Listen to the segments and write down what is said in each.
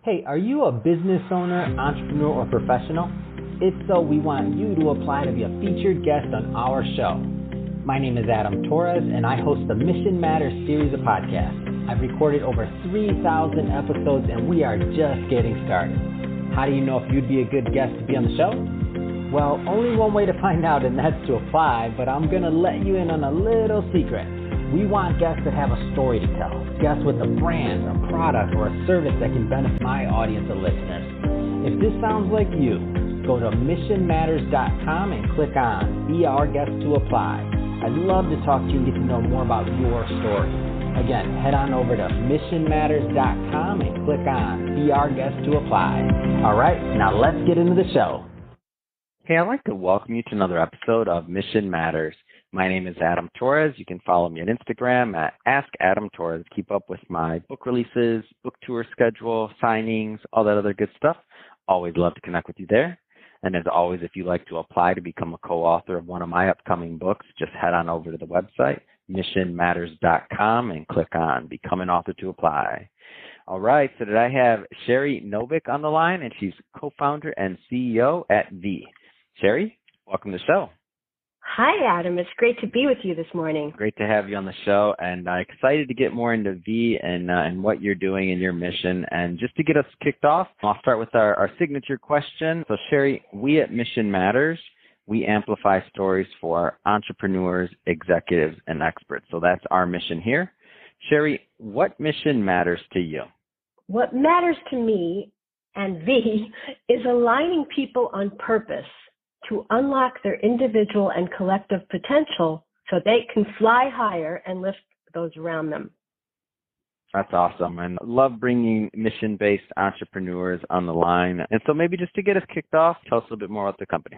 Hey, are you a business owner, entrepreneur, or professional? If so, we want you to apply to be a featured guest on our show. My name is Adam Torres, and I host the Mission Matters series of podcasts. I've recorded over 3,000 episodes, and we are just getting started. How do you know if you'd be a good guest to be on the show? Well, only one way to find out, and that's to apply, but I'm going to let you in on a little secret. We want guests that have a story to tell, guests with a brand, a product, or a service that can benefit my audience of listeners. If this sounds like you, go to missionmatters.com and click on Be Our Guest to apply. I'd love to talk to you and get to know more about your story. Again, head on over to missionmatters.com and click on Be Our Guest to apply. All right, now let's get into the show. Hey, I'd like to welcome you to another episode of Mission Matters. My name is Adam Torres. You can follow me on Instagram at AskAdamTorres. Keep up with my book releases, book tour schedule, signings, all that other good stuff. Always love to connect with you there. And as always, if you'd like to apply to become a co-author of one of my upcoming books, just head on over to the website, missionmatters.com, and click on Become an Author to apply. All right, so today I have Shari Novick on the line, and she's co-founder and CEO at V. Shari, welcome to the show. Hi, Adam. It's great to be with you this morning. Great to have you on the show, and excited to get more into V and what you're doing and your mission. And just to get us kicked off, I'll start with our signature question. So, Shari, we at Mission Matters, we amplify stories for entrepreneurs, executives, and experts. So that's our mission here. Shari, what mission matters to you? What matters to me and V is aligning people on purpose to unlock their individual and collective potential so they can fly higher and lift those around them. That's awesome. And I love bringing mission-based entrepreneurs on the line. And so maybe just to get us kicked off, tell us a little bit more about the company.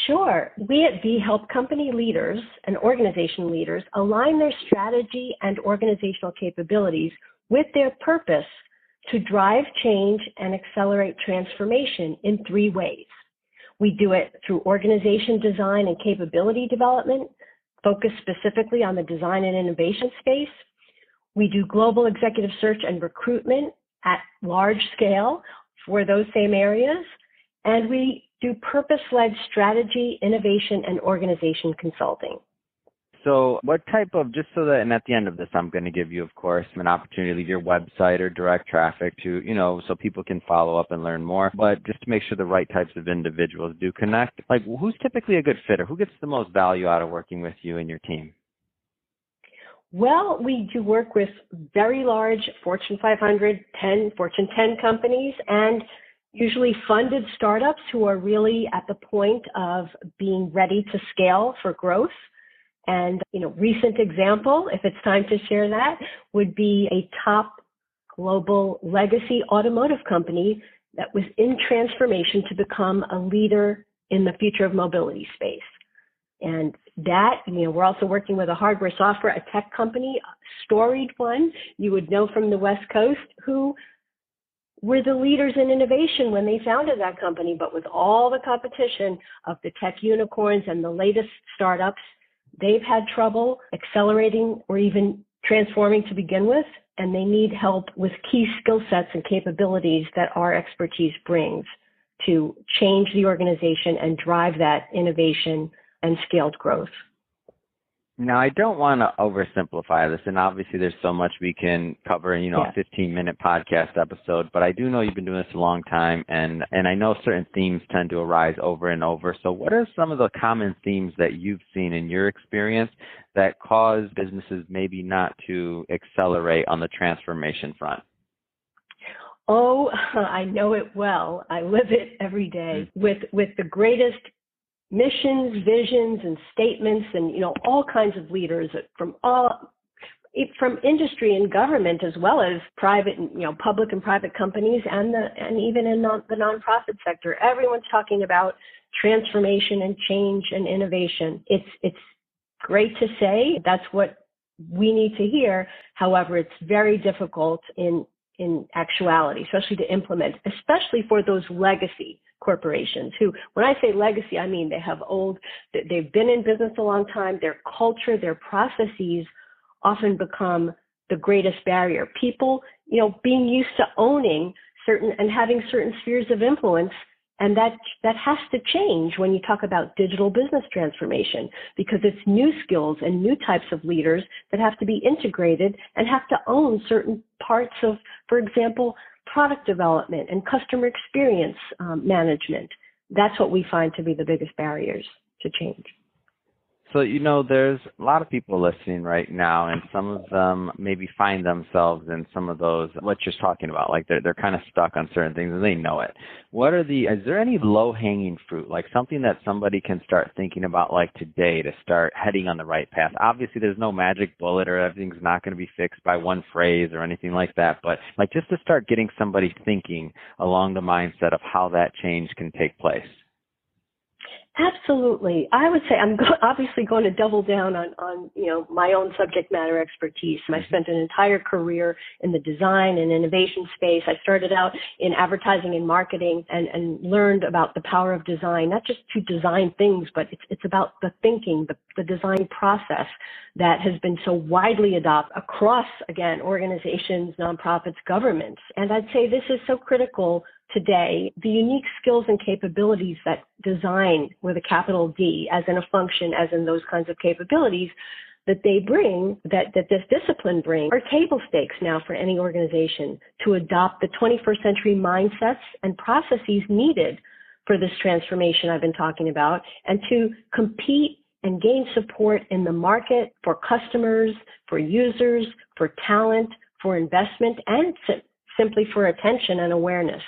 Sure. We at V help company leaders and organization leaders align their strategy and organizational capabilities with their purpose to drive change and accelerate transformation in 3 ways. We do it through organization design and capability development, focused specifically on the design and innovation space. We do global executive search and recruitment at large scale for those same areas. And we do purpose-led strategy, innovation, and organization consulting. So what type of, just so that, and at the end of this, I'm going to give you, of course, an opportunity to leave your website or direct traffic to, so people can follow up and learn more. But just to make sure the right types of individuals do connect, like who's typically a good fit or who gets the most value out of working with you and your team? Well, we do work with very large Fortune 500, Fortune 10 companies, and usually funded startups who are really at the point of being ready to scale for growth. And, recent example, if it's time to share that, would be a top global legacy automotive company that was in transformation to become a leader in the future of mobility space. And that, we're also working with a hardware software, a tech company, a storied one, you would know from the West Coast, who were the leaders in innovation when they founded that company. But with all the competition of the tech unicorns and the latest startups, they've had trouble accelerating or even transforming to begin with, and they need help with key skill sets and capabilities that our expertise brings to change the organization and drive that innovation and scaled growth. Now, I don't want to oversimplify this, and obviously there's so much we can cover in, a 15-minute podcast episode, but I do know you've been doing this a long time, and I know certain themes tend to arise over and over. So what are some of the common themes that you've seen in your experience that cause businesses maybe not to accelerate on the transformation front? Oh, I know it well. I live it every day with the greatest missions, visions, and statements, and all kinds of leaders from industry and government, as well as private, public and private companies, and even in the nonprofit sector. Everyone's talking about transformation and change and innovation. It's great to say. That's what we need to hear. However, it's very difficult in actuality, especially to implement, especially for those legacy corporations who, when I say legacy, I mean they've been in business a long time. Their culture, their processes often become the greatest barrier. People, being used to owning having certain spheres of influence. And that has to change when you talk about digital business transformation, because it's new skills and new types of leaders that have to be integrated and have to own certain parts of, for example, product development and customer experience management. That's what we find to be the biggest barriers to change. So, there's a lot of people listening right now, and some of them maybe find themselves in some of those, what you're talking about, like they're kind of stuck on certain things and they know it. Is there any low-hanging fruit, like something that somebody can start thinking about like today to start heading on the right path? Obviously, there's no magic bullet or everything's not going to be fixed by one phrase or anything like that, but like just to start getting somebody thinking along the mindset of how that change can take place. Absolutely. I would say I'm obviously going to double down on my own subject matter expertise. I spent an entire career in the design and innovation space. I started out in advertising and marketing and learned about the power of design, not just to design things, but it's about the thinking, the design process that has been so widely adopted across, again, organizations, nonprofits, governments. And I'd say this is so critical today, the unique skills and capabilities that design with a capital D, as in a function, as in those kinds of capabilities that they bring, that this discipline brings, are table stakes now for any organization to adopt the 21st century mindsets and processes needed for this transformation I've been talking about, and to compete and gain support in the market for customers, for users, for talent, for investment, and simply for attention and awareness.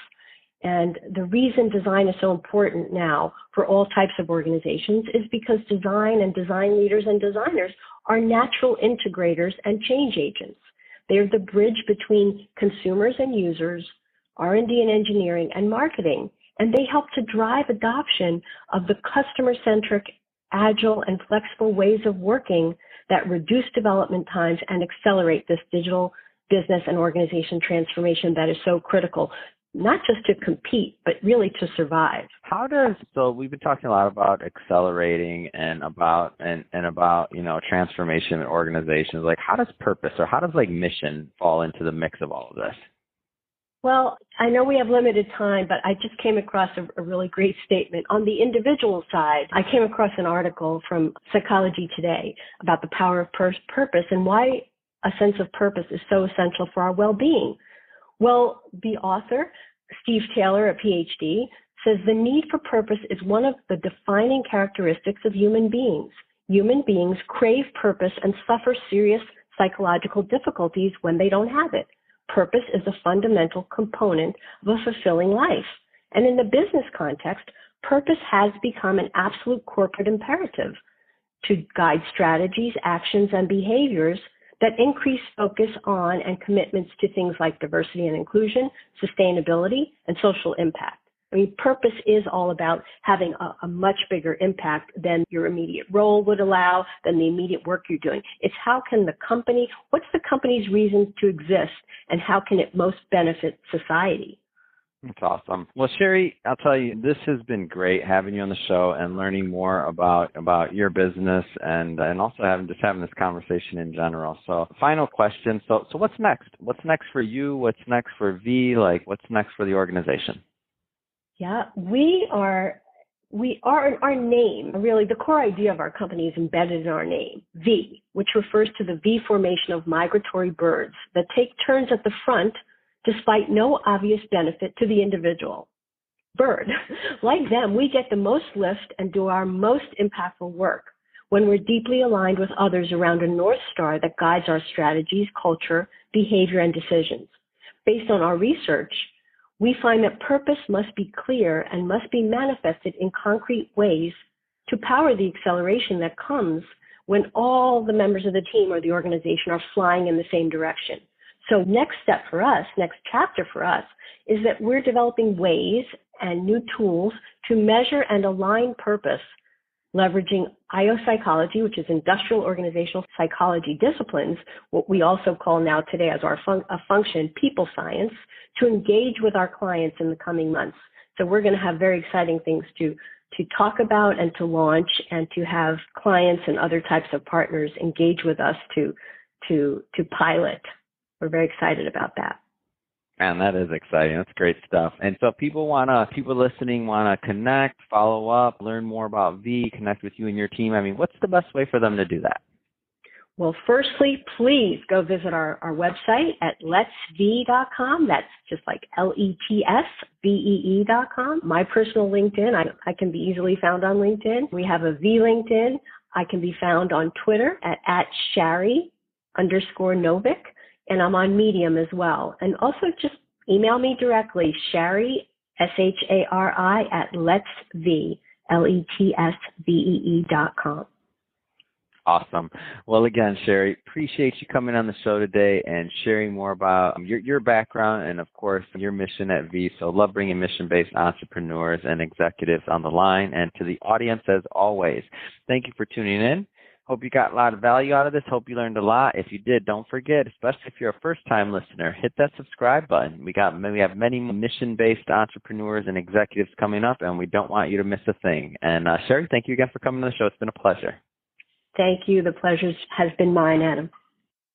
And the reason design is so important now for all types of organizations is because design and design leaders and designers are natural integrators and change agents. They're the bridge between consumers and users, R&D and engineering, and marketing. And they help to drive adoption of the customer-centric, agile, and flexible ways of working that reduce development times and accelerate this digital business and organization transformation that is so critical, not just to compete, but really to survive. So we've been talking a lot about accelerating and about transformation in organizations. Like, how does purpose or how does mission fall into the mix of all of this? Well, I know we have limited time, but I just came across a really great statement. On the individual side, I came across an article from Psychology Today about the power of purpose and why a sense of purpose is so essential for our well-being. Well, the author, Steve Taylor, a PhD, says the need for purpose is one of the defining characteristics of human beings. Human beings crave purpose and suffer serious psychological difficulties when they don't have it. Purpose is a fundamental component of a fulfilling life. And in the business context, purpose has become an absolute corporate imperative to guide strategies, actions, and behaviors that increase focus on and commitments to things like diversity and inclusion, sustainability, and social impact. I mean, purpose is all about having a much bigger impact than your immediate role would allow, than the immediate work you're doing. It's what's the company's reason to exist, and how can it most benefit society? That's awesome. Well, Shari, I'll tell you, this has been great having you on the show and learning more about your business and also having this conversation in general. So, final question. So what's next? What's next for you? What's next for V? What's next for the organization? Yeah, our name, really the core idea of our company is embedded in our name, V, which refers to the V formation of migratory birds that take turns at the front despite no obvious benefit to the individual bird. Like them, we get the most lift and do our most impactful work when we're deeply aligned with others around a North Star that guides our strategies, culture, behavior, and decisions. Based on our research, we find that purpose must be clear and must be manifested in concrete ways to power the acceleration that comes when all the members of the team or the organization are flying in the same direction. So next step for us, next chapter for us, is that we're developing ways and new tools to measure and align purpose, leveraging IO psychology, which is industrial organizational psychology disciplines, what we also call now today as our function, people science, to engage with our clients in the coming months. So we're going to have very exciting things to talk about and to launch, and to have clients and other types of partners engage with us to pilot. We're very excited about that. Man, that is exciting. That's great stuff. And so people listening want to connect, follow up, learn more about V, connect with you and your team. I mean, what's the best way for them to do that? Well, firstly, please go visit our website at letsv.com. That's just like LETSVEE.com. My personal LinkedIn, I can be easily found on LinkedIn. We have a V LinkedIn. I can be found on Twitter at Shari_Novick. And I'm on Medium as well. And also just email me directly, Shari, SHARI, at LETSVEE.com. Awesome. Well, again, Shari, appreciate you coming on the show today and sharing more about your background and, of course, your mission at V. So love bringing mission-based entrepreneurs and executives on the line. And to the audience, as always, thank you for tuning in. Hope you got a lot of value out of this. Hope you learned a lot. If you did, don't forget, especially if you're a first-time listener, hit that subscribe button. We have many mission-based entrepreneurs and executives coming up, and we don't want you to miss a thing. And Shari, thank you again for coming on the show. It's been a pleasure. Thank you. The pleasure has been mine, Adam.